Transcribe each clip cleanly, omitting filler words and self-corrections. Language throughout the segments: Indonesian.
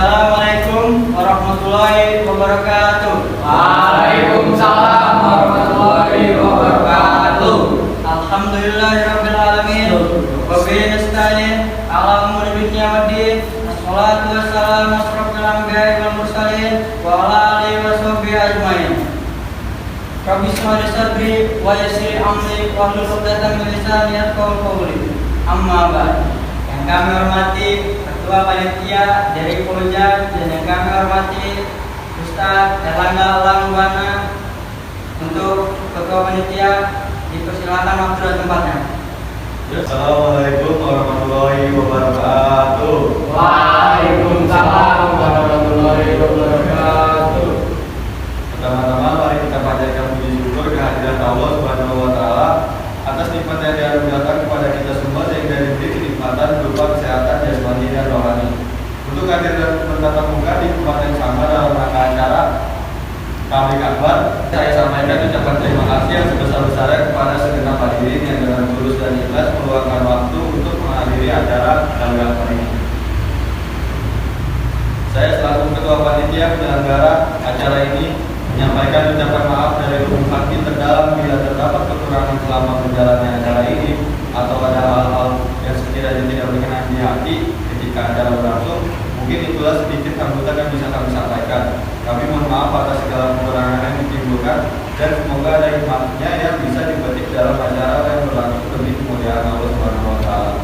Assalamualaikum warahmatullahi wabarakatuh. Waalaikumsalam warahmatullahi wabarakatuh. Alhamdulillahirabbil alamin. Wa bihi nasta'in ala umuri dunya waddin. Wassalatu wassalamu asrofil anbiya'i wal mursalin wa ala alihi washabihi ajmain. Rabbi shrah li sadri wa yassir li amri wahlul 'uqdatam min lisani yafqahu qawli. Amma ba'd. Yang kami hormati Ketua Panitia dari Polja dan yang kami hormati Ustaz Erlangga Langwana. Untuk Ketua Panitia dipersilakan waktu dan tempatnya. Assalamualaikum warahmatullahi wabarakatuh. Waalaikumsalam warahmatullahi wabarakatuh. Pertama-tama mari kita panjatkan puji syukur kehadirat Allah Subhanahu wa taala atas nikmat yang dianugerahkan kepada kita semua sehingga diberi kenikmatan berupa kesehatan jasmani dan rohani. Untuk hadir dan bertatap muka di tempat yang sama dalam rangka acara Tabligh Akbar, saya sampaikan ucapan terima kasih yang sebesar-besarnya kepada segenap hadirin yang dengan tulus dan ikhlas meluangkan waktu untuk menghadiri acara Tabligh Akbar ini. Saya selaku Ketua Panitia penyelenggara acara ini menyampaikan ucapan maaf dari lubuk hati terdalam bila terdapat kekurangan selama berjalannya acara ini atau ada hal-hal yang sekiranya tidak berkenan di hati ketika acara berlangsung. Mungkin itulah sedikit sambutan yang bisa kami sampaikan. Kami mohon maaf atas segala kekurangan yang ditimbulkan dan semoga ada hikmahnya yang bisa dipetik dalam acara yang berlangsung demi kemuliaan Allah Subhanahu wa taala.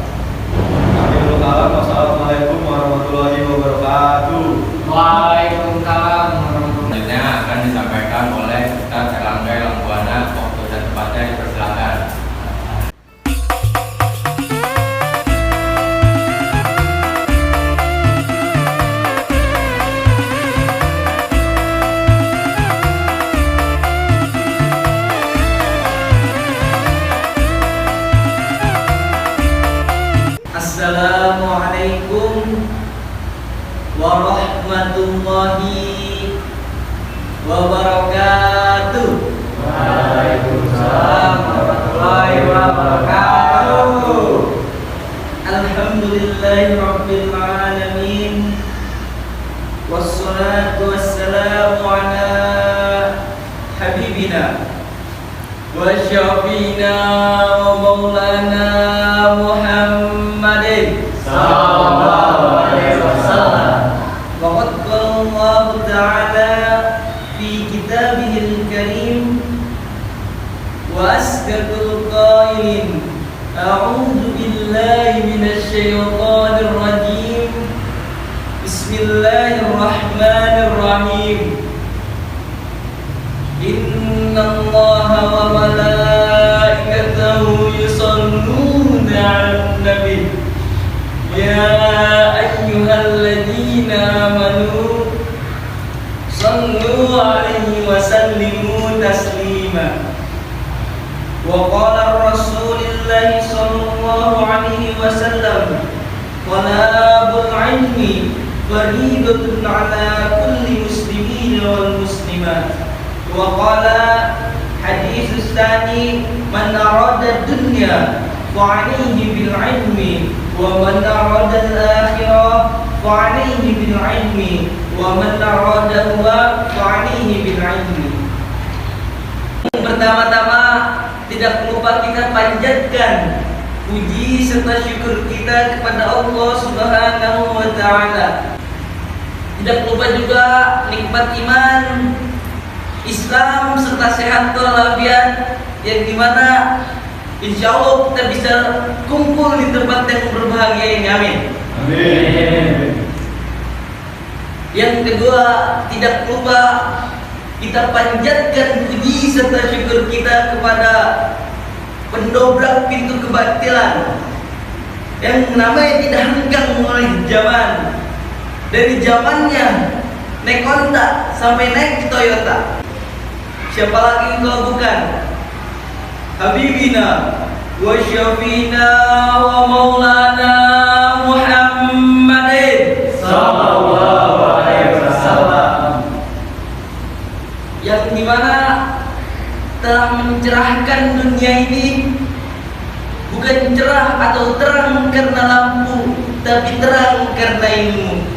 Amin. Wassalamualaikum warahmatullahi wabarakatuh. Waalaikumsalam warahmatullahi. Selanjutnya akan disampaikan oleh Ustaz Erlangga Langwana. Waktu dan tempatnya dipersilakan. Assalamualaikum warahmatullahi wabarakatuh. Waalaikumsalam warahmatullahi wabarakatuh. Alhamdulillahirabbil alamin. Wassalatu wassalamu ala habibina wa syafiina wa maulana Muhammadin Sallallahu alaihi wasallam. Waqad qala Allah Ta'ala fi kitabihil karim wa asdaqul qailin a'udzu billahi minasy syaithanir rajim. Bismillahirrahmanirrahim. Innallaha wa malaikatahu yusholluna 'alan nabi. Ya ayyuhalladzina amanu sallu 'alaihi wa sallimu taslima. Wa qala Rasulullah sallallahu alaihi wasallam, talabul ilmi fariidatun 'ala kulli muslimin wal muslimat. Wa qala hadits tsani, man arada dunya fa 'alaihi bil ilmi wa man arada al-akhirah fa 'alaihi bil ilmi wa man arada huwa fa 'alaihi bil ilmi. Pertama-tama tidak lupa kita panjatkan puji serta syukur kita kepada Allah Subhanahu wa taala. Tidak lupa juga nikmat iman, Islam serta sehat walafiat yang dimana insya Allah kita bisa kumpul di tempat yang berbahagia ini. Amin. Amin. Yang kedua, tidak lupa kita panjatkan puji serta syukur kita kepada pendobrak pintu kebatilan yang namanya tidak hengkang oleh zaman. Dari zamannya naik Honda sampai naik Toyota. Siapa lagi kalau bukan Habibina wa syafina wa maulana Muhammadin Sallallahu alaihi wasallam. Yang dimana telah mencerahkan dunia ini, bukan cerah atau terang karena lampu, tapi terang karena ilmu.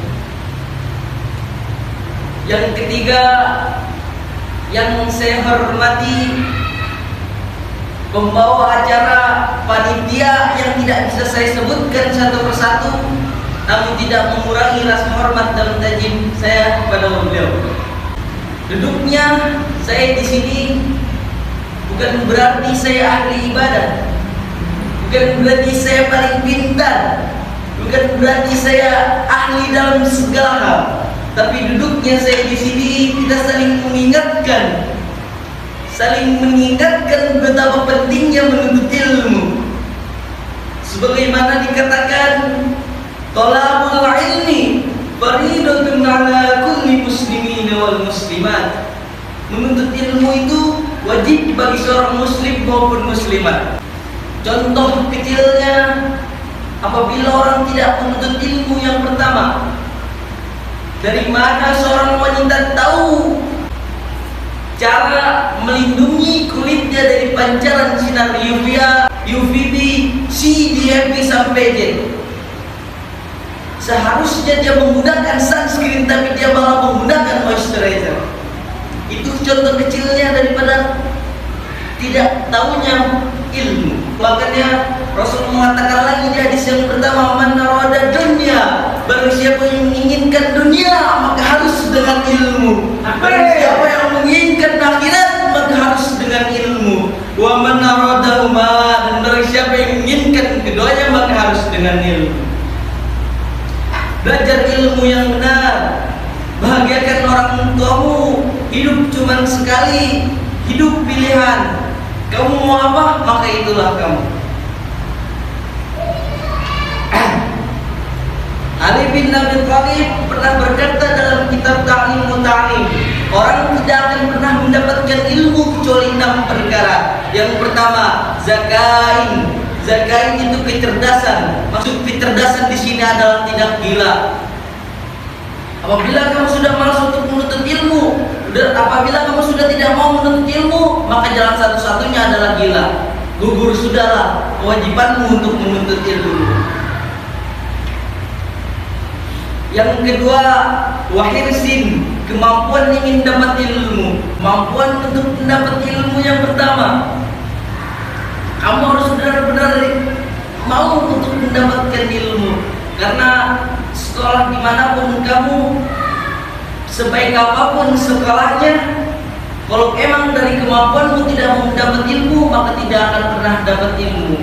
Yang ketiga, yang saya hormati pembawa acara, panitia yang tidak bisa saya sebutkan satu persatu, namun tidak mengurangi rasa hormat dan tajim saya kepada beliau. Duduknya saya di sini bukan berarti saya ahli ibadah, bukan berarti saya paling pintar, bukan berarti saya ahli dalam segala hal. Tapi duduknya saya di sini kita saling mengingatkan betapa pentingnya menuntut ilmu. Sebagaimana dikatakan, talabul ilmi faridatun ala kulli muslimin wal muslimat. Menuntut ilmu itu wajib bagi seorang muslim maupun muslimat. Contoh kecilnya, apabila orang tidak menuntut ilmu yang pertama, dari mana seorang wanita tahu cara melindungi kulitnya dari pancaran sinar UVB, C, DFB sampai Z? Seharusnya dia menggunakan sunscreen, tapi dia malah menggunakan moisturizer. Itu contoh kecilnya daripada tidak tahunya ilmu. Makanya Rasul mengatakan lagi di hadis yang pertama, man arada dunya, barang siapa yang menginginkan dunia maka harus dengan ilmu. Barang siapa yang menginginkan akhirat maka harus dengan ilmu. Wa man arada huma, dan barang siapa yang menginginkan keduanya maka harus dengan ilmu. Belajar ilmu yang benar, bahagiakan orang tuamu. Hidup cuma sekali, hidup pilihan. Kamu mau apa, maka itulah kamu. Ali bin Abi Thalib pernah berkata dalam kitab Ta'lim Muta'lim, orang tidak akan pernah mendapatkan ilmu kecuali 6 perkara. Yang pertama, zakain. Zakain itu kecerdasan. Maksud kecerdasan di sini adalah tidak gila. Apabila kamu sudah malas untuk menuntut ilmu, apabila kamu sudah tidak mau menuntut ilmu, maka jalan satu-satunya adalah gila. Gugur sudahlah kewajibanmu untuk menuntut ilmu. Yang kedua, wahirsin, kemampuan ingin dapat ilmu. Kemampuan untuk mendapat ilmu yang pertama, kamu harus benar-benar mau untuk mendapatkan ilmu. Karena sekolah dimanapun kamu, sebaik apapun sekolahnya, kalau emang dari kemampuanmu tidak mau mendapat ilmu, maka tidak akan pernah dapat ilmu.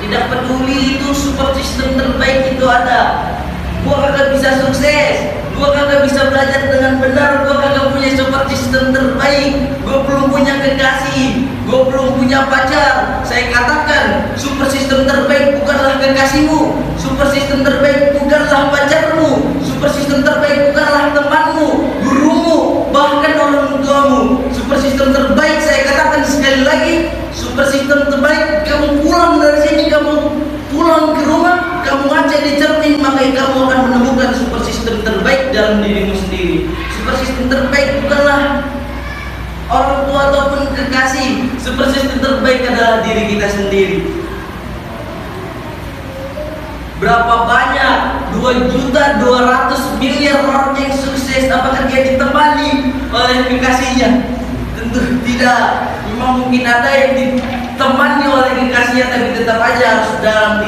Tidak peduli itu super sistem terbaik itu ada, gua kagak bisa sukses, gua kagak bisa belajar dengan benar, gua kagak punya super sistem terbaik, gua belum punya kekasih, gua belum punya pacar. Saya katakan, super sistem terbaik bukanlah kekasihmu, super sistem terbaik bukanlah pacarmu, super sistem terbaik bukanlah temanmu, gurumu, bahkan orang tuamu. Super sistem terbaik, saya katakan sekali lagi, super sistem terbaik, kamu pulang dari sini, kamu pulang ke rumah, kamu ngaca di cermin, maka kamu akan menemukan super sistem terbaik dalam dirimu sendiri. Super sistem terbaik bukanlah orang tua ataupun kekasih. Super sistem terbaik adalah diri kita sendiri. Berapa banyak 2.200.000.000 orang yang sukses, apakah dia ditemani oleh kekasihnya? Tentu tidak. Memang mungkin ada yang ditemani oleh kekasihnya, tapi tetap aja harus dalam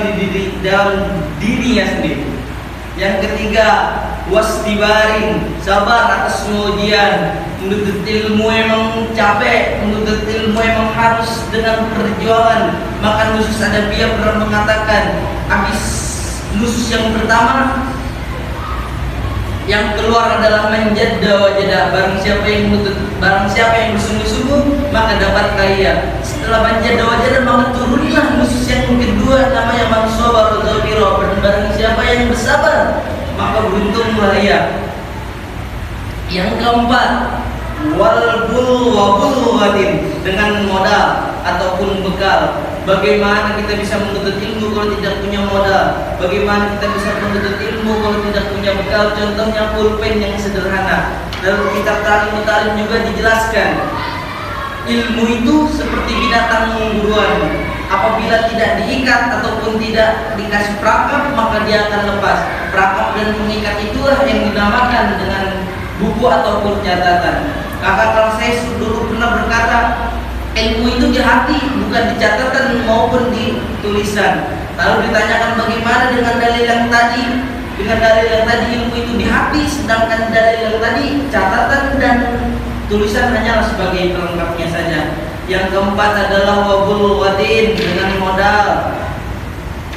dirinya sendiri. Yang ketiga, wasdibarin, sabar atas semua ujian. Menuntut ilmu emang capek, menuntut ilmu emang harus dengan perjuangan. Maka Nusus Adabiyah pernah mengatakan, habis nusus yang pertama, yang keluar adalah menjadda wajadah. Barang siapa yang bersungguh-sungguh, maka dapat kaya. Setelah menjadda wajadah, maka turunlah nusus yang kedua, namanya man sabar dzakira. Barang siapa yang bersabar, maka beruntunglah ia. Yang keempat, wal bulwatin, dengan modal ataupun bekal. Bagaimana kita bisa menuntut ilmu kalau tidak punya modal? Bagaimana kita bisa menuntut ilmu kalau tidak punya bekal? Contohnya pulpen yang sederhana. Dalam kitab Ta'lim Muta'lim juga dijelaskan, ilmu itu seperti binatang buruan. Apabila tidak diikat ataupun tidak dikasih perangkap, maka dia akan lepas. Perangkap dan pengikat itulah yang dinamakan dengan buku ataupun catatan. Kakak kelas saya dulu pernah berkata, ilmu itu di hati, bukan di catatan maupun di tulisan. Lalu ditanyakan bagaimana dengan dalil yang tadi? Dengan dalil yang tadi ilmu itu di hati, sedangkan dalil yang tadi catatan dan tulisan hanyalah sebagai pelengkapnya saja. Yang keempat adalah wabul wadin, dengan modal.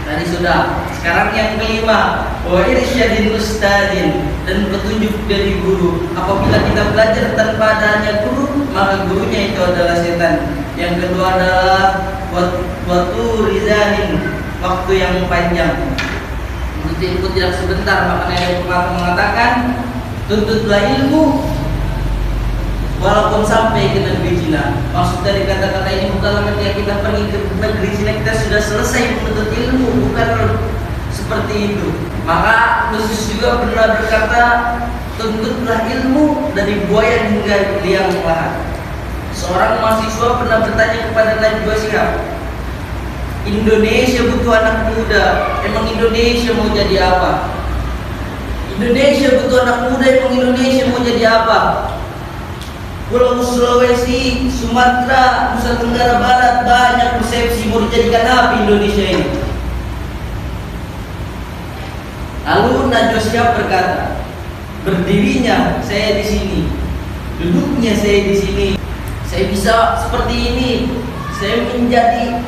Tadi sudah. Sekarang yang kelima, wa irsyadin ustadin, dan petunjuk dari guru. Apabila kita belajar tanpa adanya guru, maka gurunya itu adalah setan. Yang kedua adalah waktu rizanin, waktu yang panjang. Untuk ilmu tidak sebentar, makanya ada pepatah mengatakan, tuntutlah ilmu walaupun sampai ke negeri Cina. Maksud dari kata-kata ini bukanlah ketika kita pergi ke negeri Cina kita sudah selesai menuntut ilmu, bukan seperti itu. Maka Yesus juga pernah berkata, tuntutlah ilmu dari buaya hingga liang lahat. Seorang mahasiswa pernah bertanya kepada Najwa Shihab, Indonesia butuh anak muda, emang Indonesia mau jadi apa? Indonesia butuh anak muda, emang Indonesia mau jadi apa? Pulau Sulawesi, Sumatera, Nusa Tenggara Barat banyak persepsi mau dijadikan apa Indonesia ini. Lalu Najwa Shihab berkata, berdirinya saya di sini, duduknya saya di sini, saya bisa seperti ini, saya menjadi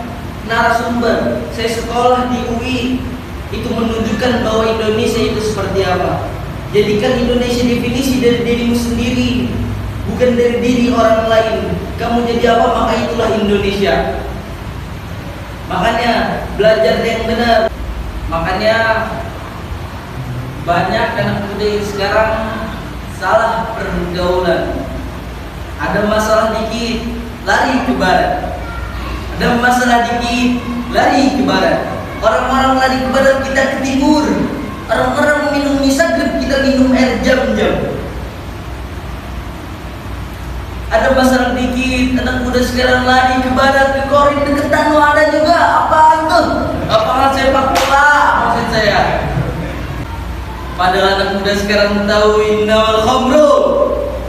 narasumber, saya sekolah di UI, itu menunjukkan bahwa Indonesia itu seperti apa. Jadikan Indonesia definisi dari dirimu sendiri, bukan dari diri orang lain. Kamu jadi apa, maka itulah Indonesia. Makanya belajar yang benar. Makanya banyak anak muda yang sekarang salah pergaulan. Ada masalah dikit, lari ke barat. Ada masalah dikit, lari ke barat. Orang-orang lari ke barat, kita ke timur. Orang-orang minum misagrib, kita minum air jam-jam. Ada masalah dikit, anak muda sekarang lari ke barat, ke korin, deket Tanu ada juga. Apaan tuh? Lapangan sepak bola, maksud saya. Padahal anak muda sekarang tahu innamal khamru.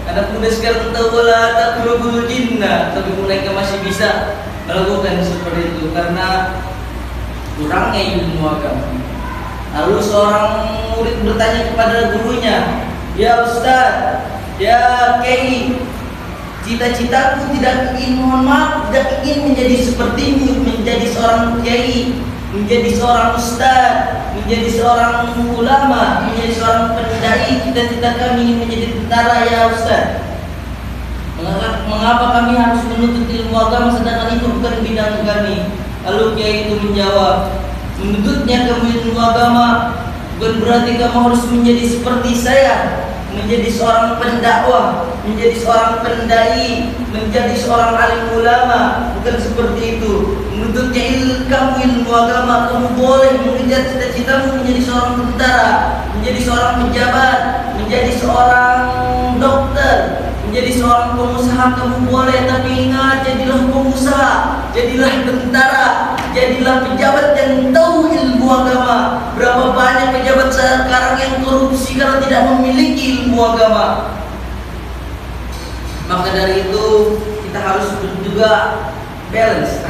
Anak muda sekarang tahu wala taqrabul jinna, tapi mereka masih bisa melakukan seperti itu karena kurangnya ilmu agama. Lalu seorang murid bertanya kepada gurunya, ya Ustaz, ya Kiai, cita-citaku tidak ingin, mohon maaf, tidak ingin menjadi sepertimu, menjadi seorang kiai, menjadi seorang ustaz, menjadi seorang ulama, menjadi seorang pendai. Cita-cita kami ingin menjadi tentara ya Ustaz. Mengapa kami harus menuntut ilmu agama sedangkan itu bukan bidang kami? Lalu kiai itu menjawab, menuntutnya kamu ilmu agama bukan berarti kamu harus menjadi seperti saya, menjadi seorang pendakwah, menjadi seorang pendai, menjadi seorang alim ulama, bukan seperti itu. Menuntutnya kamu ilmu agama, kamu boleh mengejar cita-citamu menjadi seorang tentara, menjadi seorang pejabat, menjadi seorang dokter, menjadi seorang pengusaha, kamu boleh, tapi ingat, jadilah pengusaha, jadilah tentara, jadilah pejabat yang tahu ilmu agama. Berapa banyak pejabat sekarang yang korupsi karena tidak memiliki ilmu agama. Maka dari itu kita harus juga balance.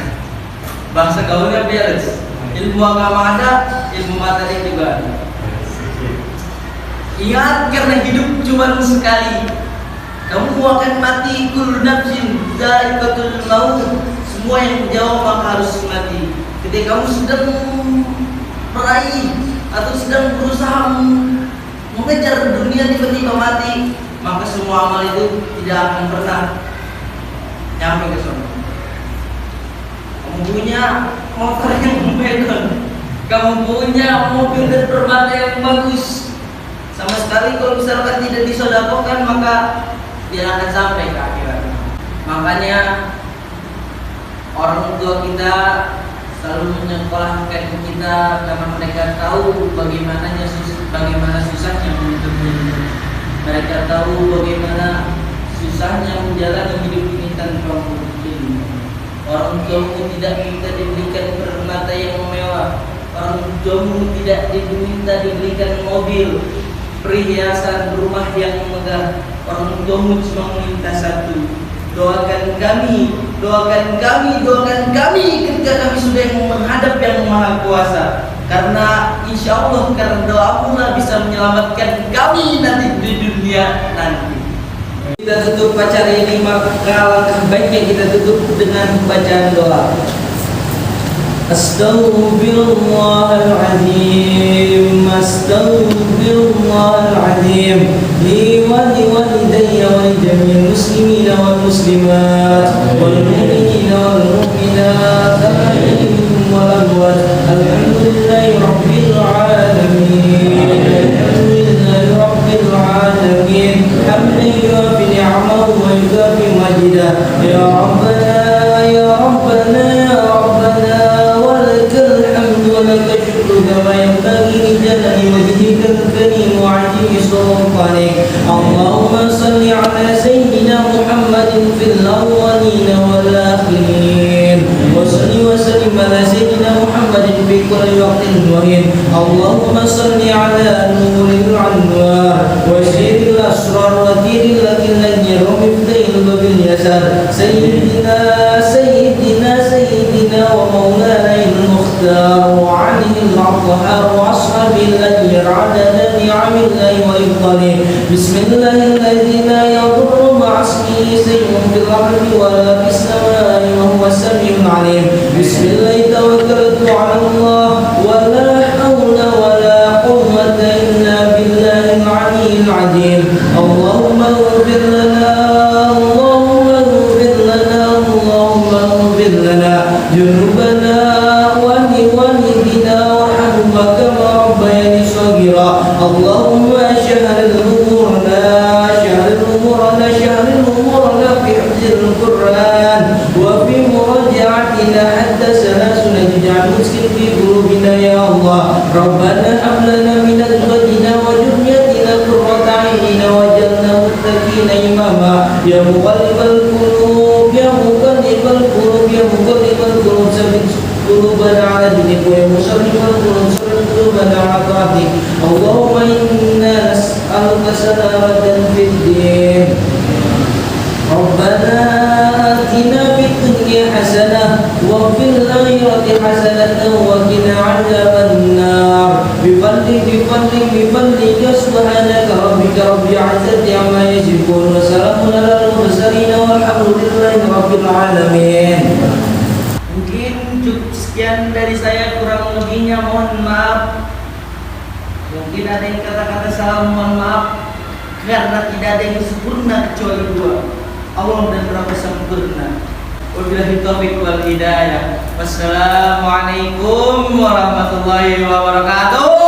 Bahasa gaulnya balance. Ilmu agama ada, ilmu materi juga ada. Ingat, karena hidup cuma sekali. Kamu akan mati, kullu nafsin dha'iqatul maut. Semua yang jauh maka harus mati. Ketika kamu sedang meraih atau sedang berusaha mengejar dunia tiba-tiba mati, maka semua amal itu tidak akan pernah nyampe ke sana. Kamu punya motor yang membedon, kamu punya mobil dan permata yang bagus, sama sekali kalau misalkan tidak disedekahkan maka tidak akan sampai ke akhirat. Makanya orang tua kita selalu menyekolahkan kita karena mereka tahu bagaimana susahnya menuntut ilmu. Mereka tahu bagaimana susahnya menjalani hidup ini tanpa menuntut ilmu. Orang tuamu tidak minta diberikan permata yang mewah, orang tuamu tidak diminta diberikan mobil, perhiasan rumah yang megah, orang tuamu cuma minta satu, doakan kami, doakan kami, doakan kami ketika kami sudah menghadap yang Maha Kuasa. Karena insya Allah karena doamu lah bisa menyelamatkan kami nanti di dunia nanti. Kita tutup acara ini, maka langkah baiknya kita tutup dengan bacaan doa. Astaghfirullahaladzim, astaghfirullahaladzim, li wa li walidayya wa li jami'il muslimina wal muslimat wal mu'minina wal mu'minat al-ahya'i wal amwat. Alhamdulillahi rabbil alamin, alhamdulillahi rabbil alamin, hamdan yuwafi ni'amahu wa yukafi majidah. Ya Rabbana, ya Rabbana, ya Rabbana, ولك الشكر كما ينبغي لجلال وجهك الكريم وعظيم سلطانك. اللهم صل على سيدنا محمد في الأولين والآخرين، وصل وسلم على سيدنا محمد في كل وقت وحين. اللهم صل على نور الأنوار وسير الأسرار وتير الأكلين ومفتاح الباب اليسار سيدنا سيدنا سيدنا ومولانا المختار وعلي الأطهار وأصحابه الذي عدد نعم الله وإفضاله. بسم الله الذي لا يضر مع اسمه شيء في الأرض ولا في السماء وهو السميع العليم. بسم الله توكلت على الله ولا حول ولا قوة إلا بالله العلي العظيم. اللهم اغفر لنا، اللهم اغفر لنا، اللهم اغفر لنا ذنوبنا ولوالدينا وارحمهما كما ربياني صغيرا. اللهم شهر أمورنا، شهر أمورنا، شهر أمورنا في حفظ القرآن وفي مراجعتنا حتى سلاسل تجعل مسلم في قلوبنا يا الله. ربنا هب لنا من أزواجنا وذريتنا قرة أعين واجعلنا متقين إماما. يا مقلب القلوب، يا مقلب القلوب، يا مقلب القلوب ثبت قلوبنا على دينك، ويا مصرف القلوب صرف قلوبنا على طاعتك. اللهم إنا نسألك سلامة في الدين. ربنا آتنا في الدنيا حسنة وفي الآخرة حسنة وقنا عذاب النار. بفضلك سبحانك ربك رب العزة عما يصفون وسلام على المرسلين والحمد لله رب العالمين. Mungkin cukup sekian dari saya, kurang lebihnya mohon maaf. Mungkin ada yang kata-kata salah, mohon maaf, karena tidak ada yang sempurna kecuali dua, Allah dan Rabb sempurna. Wabillahi taufiq wal hidayah. Wassalamualaikum warahmatullahi wabarakatuh.